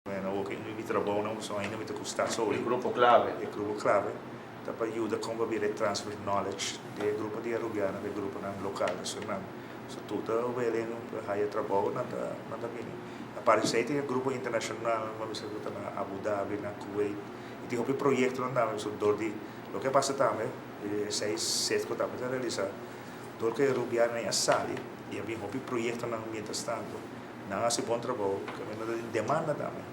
Ook in de trabalho so ainda muito custar so Il gruppo clave. é grupo clave para ajuda como vir transfer knowledge de grupo de Rubiana de grupo na local so tudo o ele no higher trabalho na mini aparece tem grupo internacional mas você está na Abu Dhabi na Kuwait e tem um projeto lá so dor de o que passa também seis sete que também realiza dor que Rubiana é sali e havia um projeto na ambiente tanto não há se bom trabalho que me demanda também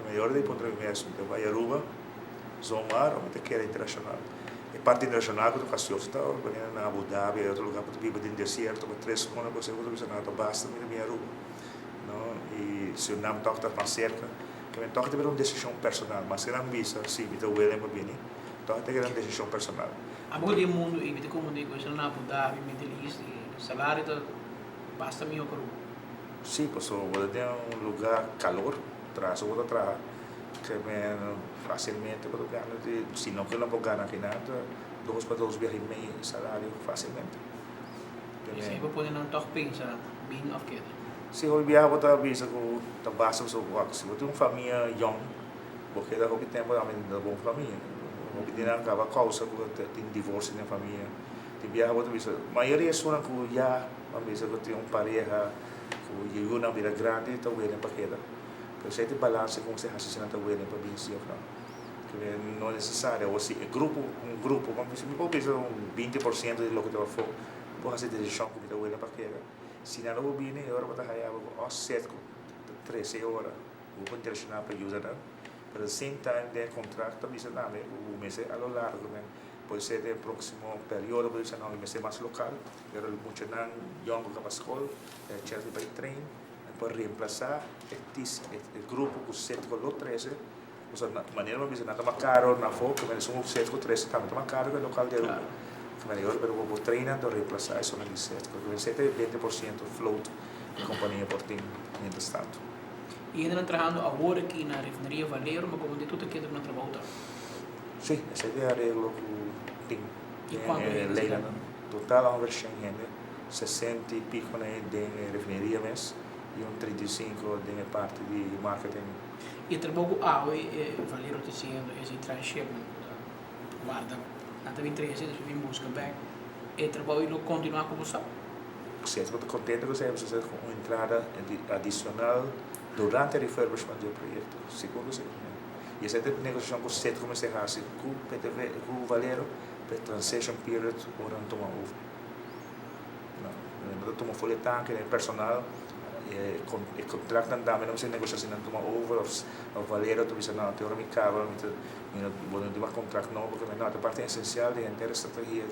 melhor de ponto de vista de Aruba, Zomar, ou até que era internacional. E parte internacional que tu faz está na Abu Dhabi, outro lugar para tu viver no deserto, para 3 semanas você vai fazer nada basta em Aruba, não? E se o nome toca mais cerca, que me toca ter uma decisão personal, mas se não visa, sim, então o ele me vem, toca ter uma decisão personal. A boa do mundo e me como digo, se na Abu Dhabi, Middle East, salário da basta mil por Sim, pois vou ter lugar calor traz outra atrás que me facilmente para ganhar de se não que não vou ganhar aqui nada 2 para 2 vezes meio salário facilmente e se eu poder não tocar pensar bem of que se eu viajar para visa com da base do work se eu tenho uma família young porque da hobby tempo também da boa família hobby de não acaba causa porque tem divórcio na família de viajar para visa maioria são que já a visa que tem um pareja que eu não vira grande então ele para queda Você tem balanço com você raciocina também para bem se que não é necessário ou se grupo como se me pode 20% de lo que tu vai fazer vou fazer decisão que tu vai para que se não o bem é hora para trabalhar ou certo 13 horas o grupo internacional para ajudar pero at the same time de contrato também se dá o mês a lo largo pode ser no próximo período pode ser no mês mais local pero muito não young para a escola certo para treino para reemplazar o grupo com 7 com o 13 ou seja, maneira mais nada mais caro na foco mas um 7 com 13 também mais caro que o local de Aruba que melhor pero vou treinar para reemplazar isso na 7 porque 7 é 20% float da companhia por time mientras tanto e ainda trabalhando agora aqui na refinaria Valero mas como de tudo aqui no trabalho sim essa é a regra que tem e quanto é leila total a versão gente 60 e pico de refinaria mês e 35 de parte de marketing. E trabalho Valero dizendo esse transshipment guarda nada bem 13 deixa eu buscar back e trabalho continuar como está. Sim, estou contente que você fazer uma entrada adicional durante o refurbishment do projeto. Segundo você. E essa negociação com o CET comecei a fazer com o PTV, com o Valero, para transition period, para não tomar over. Não tomar folhetanque, personal, e contrato também não se negocia se não toma over ou Valero tu bisa não teora me cava não vou ter contrato não porque não a parte essencial de inteira estratégia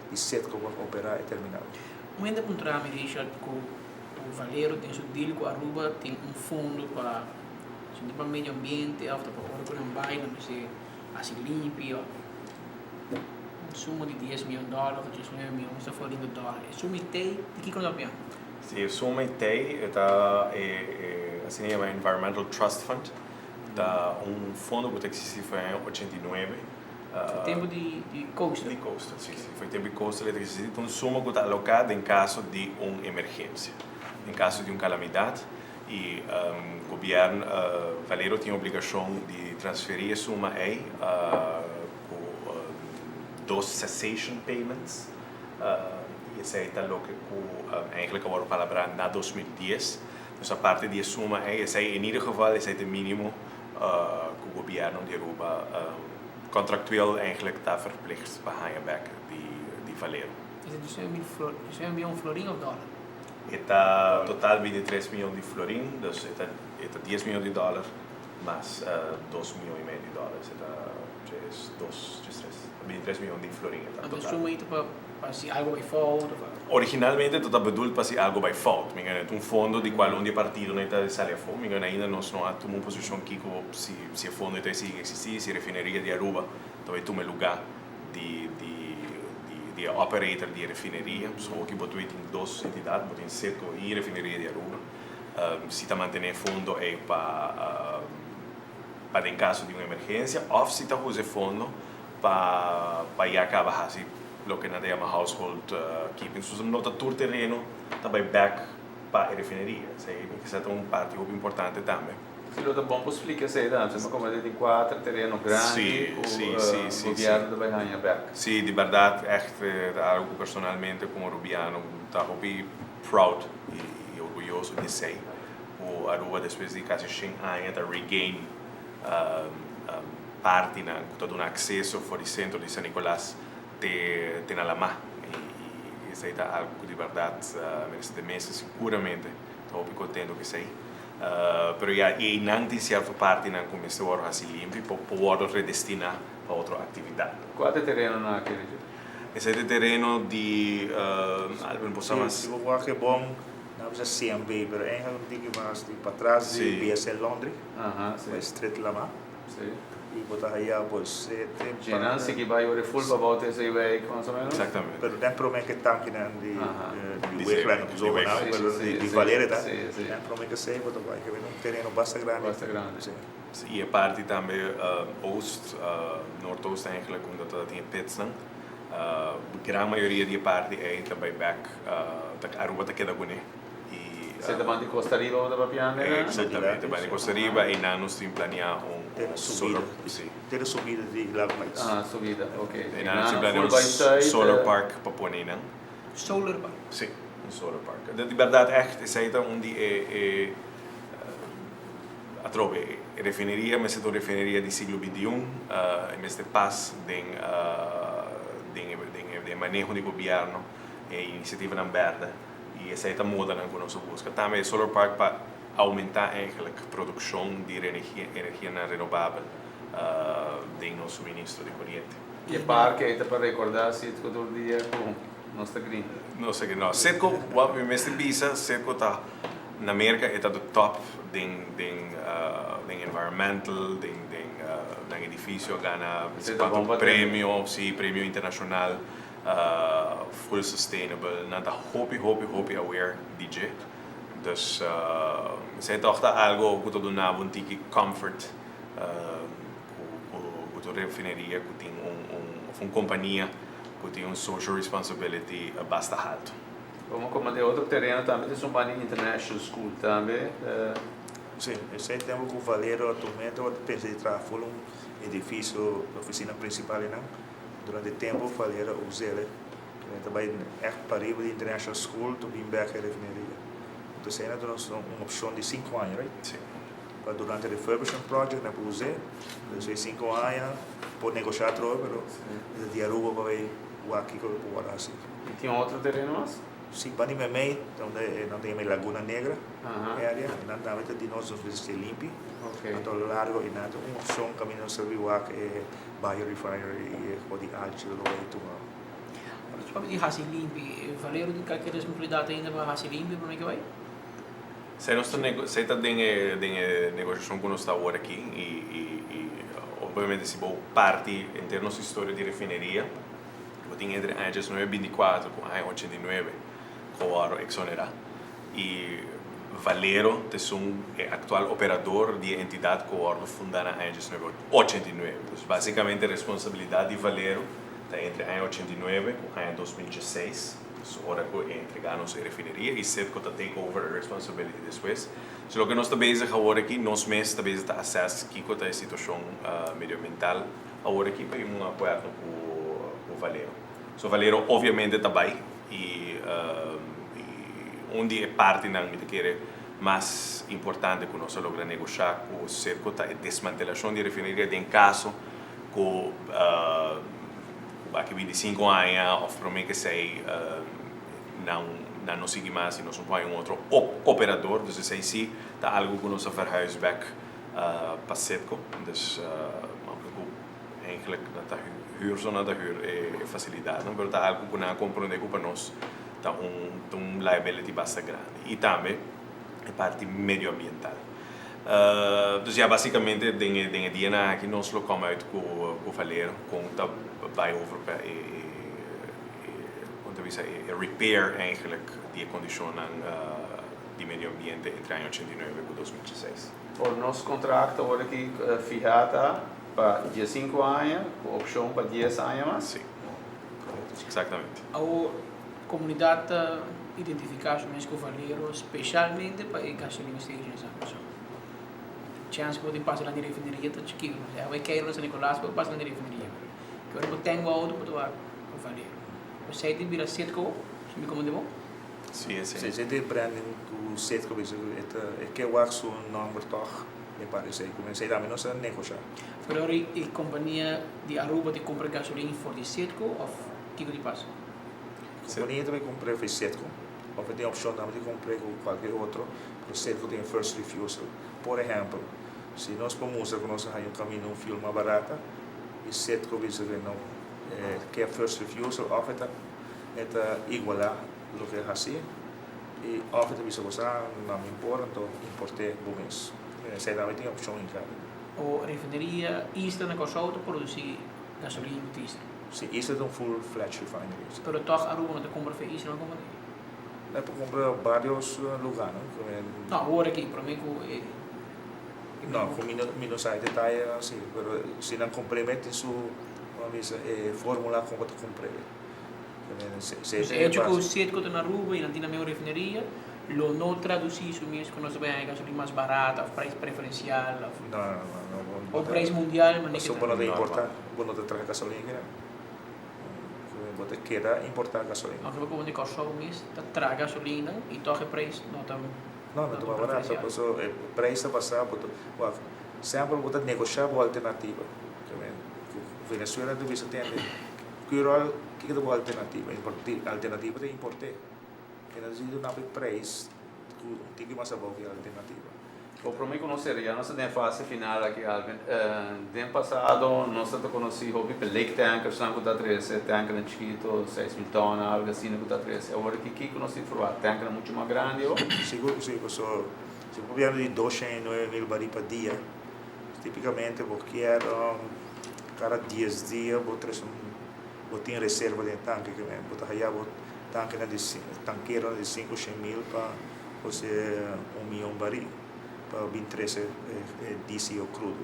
de set como operar e terminar um ainda contrato me deixa com o Valero tem seu deal com a Aruba tem fundo para o meio ambiente para o não vai não se assim limpo suma de $10 milhões $19 milhões está fora de dólar suma tem de que coisa Sì, Suma ITEI assim chama Environmental Trust Fund, da fundo que existe foi em 89. Tempo de costa. De costa, sim. Foi tempo de costa, eletricidade. Então, Suma que está alocada em caso de uma emergência, em caso de uma calamidade. E o governo Valero tinha a obrigação de transferir Suma EI com 2 cessation payments. Essa é a que eigenlijk agora a palavra na 2010. Então, a parte de Suma essa é em ieder geval essa é o mínimo que o governo de Aruba contractueel eigenlijk está verplicht para higher back de Valero. Isso é $1 milhão florim ou dólar? Está total 23 milhões de florim, então está 10 milhões de dólares mais 2 milhões e meio de dólares. Está 23 milhões de florim. Então, Suma aí para se algo vai falta. Originalmente tutto bedoeld para se algo by fault. Minha é fundo de qual onde partido não está sale a fome. Minha ainda nós não há uma posição que se o fundo está se existir, se refineria de Aruba, talvez tome lugar de operator de refineria. Só que botou em 2 entidades, botou em Cerco e refineria de Aruba. Se está mantendo fundo é para em caso de uma emergência, ou se está usando fundo para ir acabar assim lo que nada llama household keeping. So, nota todo terreno também back para a refineria. Isso é uma parte importante também. Se lo bom para explicar isso aí, mas como é de 4 terreno grande, sim, governo da Bahia back. Sim, de verdade, echt algo personalmente como rubiano, está muito proud e orgulhoso de ser. O Aruba depois de quase 100 anos, está regain parte na todo um acesso fora do centro de San Nicolás te na lama. E isso aí está algo de verdade, merece meses seguramente, estou muito contente que sei. Pero já e não tem certa parte não começou a se limpo para poder redestinar para outra atividade. Qual é o terreno naquele? Esse é o terreno de Alvin Posamas. Se eu que é bom, não precisa CMB, mas é um pouquinho mais para trás de BSL Londres, Sim. o Street Lama. Sim. E botar aí a você tem Genan, se que vai o full para voltar esse way, mais ou menos? Exatamente. Pero nem promete que tanque não de wegline de zona não, wegline, pero sim, de sim, Valera tá. sim, sim. Nem promete que sei, botar vai que vem um terreno bastante grande. Bastante grande. Sim. E a parte também Oost, Noordoost eigenlijk, omdat dat in Pitsnang. Grande maioria da parte é também back, da Aruba da Kedagune. Você está de Costa Rica ou da Papiana? Exatamente, de Costa Rica e nós temos planeado Ter subida. Ter subida de Lago Mais. Subida, ok. E nós temos planeado solar park para pôr aí. Solar park. Sim, solar park. De verdade, echt, is het onde atrobe refineria, mas é refineria do século XXI, mas de paz, de manejo de governo e iniciativa na verde. E essa é a moda que nós buscamos. Também solar park para aumentar eigenlijk a produção de energia renovável de nosso suministro de corrente. E parque aí para recordar se todo dia com nossa green. Não sei que não. Cerco, wat we meeste bisa, cerco tá na América é do top den environmental, den edifício ganha prêmio, sim, prêmio internacional, full sustainable, nada hopi aware DJ. Dus zij dachten algo que todo na tiki comfort, que refineria que tem uma companhia que tem social responsibility basta alto. Como de outro terreno também tem um banho international school também. Sim, esse tempo que o Valero atualmente eu pensei em trazer edifício, oficina principal não. Durante o tempo o Valero usou ele. Também é para ir de international school to bem back a refineria. Então essa é uma opção de 5 anos, right? Sim. Para durante o refurbishment project não usei. Depois 5 anos pode negociar troca, mas de Aruba vai o aqui que eu vou assim. E tinha outro terreno mais? Sim, para mim onde tem a Laguna Negra, área, não também de nós ser limpo, então largo e nada, uma opção caminho serviu aqui é biorefinery e pode alto do leito. Mas de Hassi Limpi, Valero tem qualquer responsabilidade ainda para Hassi Limpi, para onde que vai? Você está em negociação com nós agora aqui e obviamente se for parte em termos de história de refineria, eu tenho entre anos 1924 com anos 89 com a exonerar e Valero é atual operador de entidade que o fundada em anos 1989. Então, basicamente a responsabilidade de Valero está entre anos 89 e anos 2016. Agora que entregamos a refineria e cerca de takeover a responsibility depois. So, o que nós estamos bezig agora aqui, nós mesmos estamos bezig a assess que a situação medioambiental agora aqui para um acordo com o Valero. So, Valero obviamente está bem e onde é parte não me quer mais importante que nós logramos negociar com cerca da desmantelação de refineria em caso que daqui 25 anos, ou para mim que sei, não sigue mais e nós não põe outro operador, então sei se está algo que nós verhuis back para Setco, então eigenlijk dat huur zonder de huur é facilidade, não, mas está algo que não compreende que para nós está liability bastante grande e também a parte medioambiental. Dus ja, basicamente dingen die aqui nós lo komen uit com Valero, com dat bij over repair eigenlijk die conditie die medio ambiente entre año 89 e 2016. O nosso contrato agora aqui fijada para 5 anos, com opção para 10 anos mais? Sim, exatamente. A comunidade identificar-se mais com o Valero, especialmente para a gasolina station. chance que eu passo lá na refinaria, tá chiquinho. Eu quero na San Nicolás, eu passo lá na refinaria. Que eu tenho auto para doar o Valeiro. Você tem vira Setco, se me comandou? Sim, sim. Se de branding do Setco, é que eu acho um nome toch, me parece. Comecei a dar menos a negociar. Pero a companhia de Aruba te compra gasolina for de Setco ou que que passa? A companhia também comprei foi Setco. Ou tem a opção também de comprar com qualquer outro. O Setco tem first refusal. Por exemplo, se nós podemos que nós temos um caminho um filme mais barato, e Setco diz que não que é first refusal, ou é igualar o que é assim, e ou bisa você não me importa, então importar bom mês. Você também tem a opção em cada. O refinaria Eastern na Kosovo produzir gasolina de Eastern. Sim, isso é um full-fledged refinery. Pero toch Aruba não te compra para Eastern na companhia. É para comprar vários lugares, Não, agora aqui, para mim não, com menos aí detalhe assim, mas se não complementa isso, vamos fórmula como tu comprei. É hecho que o Setco está na Aruba e não tem na minha refinaria, lo não traduzir isso mesmo que nós também a gasolina mais barata, preço preferencial, Não. o preço mundial, mas Mas não é importar, não te traz gasolina, você quer importar gasolina. Aunque eu vou de Kosovo mesmo, traz gasolina e toque preço, não está. Não é tão barato, mas o preço passar, sempre você negociar uma alternativa. Venezuela deve ser tem que é uma alternativa, alternativa de importar. Que não existe uma preço, tem que mais bom que a alternativa. O para mim conheceria, nós temos fase final aqui, Alvin. No ano passado, nós conhecemos o Lake Tanker, que está 13, tanker é chiquito, 6.000 tonnes, algo assim, que está 13. Agora aqui conhecemos o tanker é muito mais grande. Seguro que sim, se o governo de 209.000 barris por dia, tipicamente, porque era cada 10 dias, você tem reserva de tanque, você tem tanque tanqueiro de 500.000 para você 1 milhão de barris. Para 23 diesel crudo.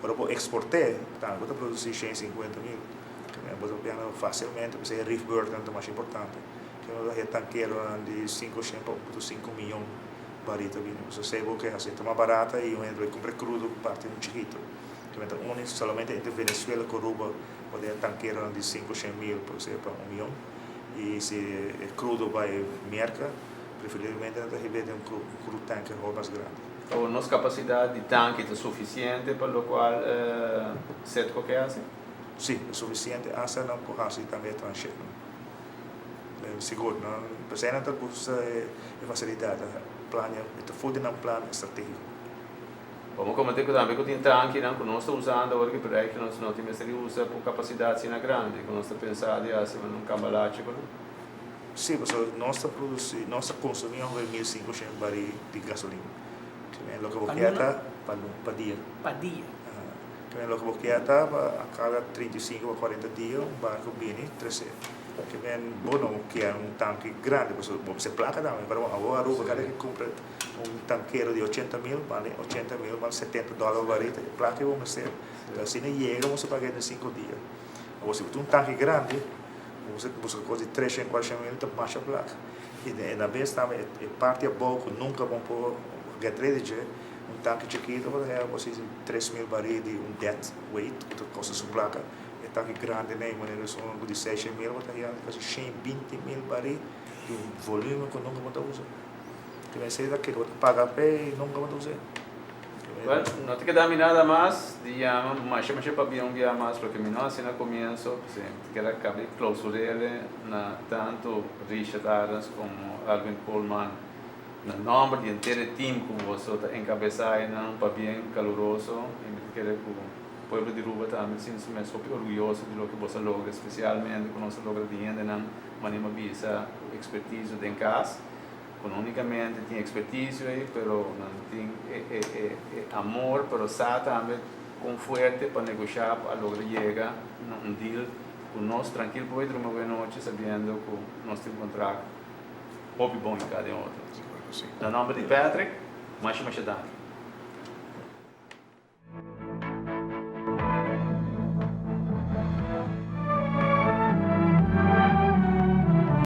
Para exportar, você produzir 150.000. Você pega facilmente, você é reef burden é mais importante. Que é tanqueiro de 500 para 5 milhões de barris também. Você sabe que é assim, mais barata e eu compro crudo parte um chiquito. Que somente entre Venezuela e Aruba pode ter tanqueiro de 500.000 para 1 milhão. E se é crudo vai merca, preferivelmente a gente vê um crudo tanque mais grande. A nossa capacidade de tanque é suficiente para o qual Setco que hace? Sim, é suficiente. Essa não pode fazer também estrangeiro. Seguro, não. Mas ainda tem facilidade. Plano, é fundo no plano estratégico. Vamos comentar que também tem tanque que nós estamos usando agora que por aí que nós não temos que usar por capacidade assim grande, que nós estamos pensando em fazer um cambalate. Sim, mas nós consumimos 1.500 barris de gasolina. Lo que você está para dia. Para dia. Lo que você está a cada 35 a 40 dias, um barco vem 13. Que é bom que é um tanque grande, você placa também. Agora, Aruba, cada que compra tanqueiro de 80.000, vale 80.000, vale $70 o barril, placa vamos ser. Assim, chega, você paga em 5 dias. Agora, se você tem um tanque grande, você coisa de 300, 40.000, então baixa a placa. E na vez também, parte a pouco, nunca vão pôr get ready, um tanque chiquito, você tem 3.000 barris de um dead weight, que custa sua placa. É tanque grande, né? Mas são de 6.000, você tem quase 120.000 barris de um volume que nunca vão usar. Que vai ser daquele, você paga a pé e nunca vão usar. Bueno, no te queda nada más, digamos, más para bien un día más, porque mi no así no comienzo, pues, que era clausurarle tanto Richard Adams como Alvin Coleman, el nombre de entero team como vosotros encabezáis, para bien caluroso, y me quedé como pueblo de Aruba también, me estoy orgulloso de lo que vos logras, especialmente cuando se logra de manima visa expertise de en casa. Economicamente tem expertise aí, pero não tem amor, pero sabe também com forte para negociar, para lograr chegar num deal com nós tranquilo, para ir uma boa noite, sabendo que nós temos contrato, hobby bom em cada outro. No nome de Patrick, mais danke.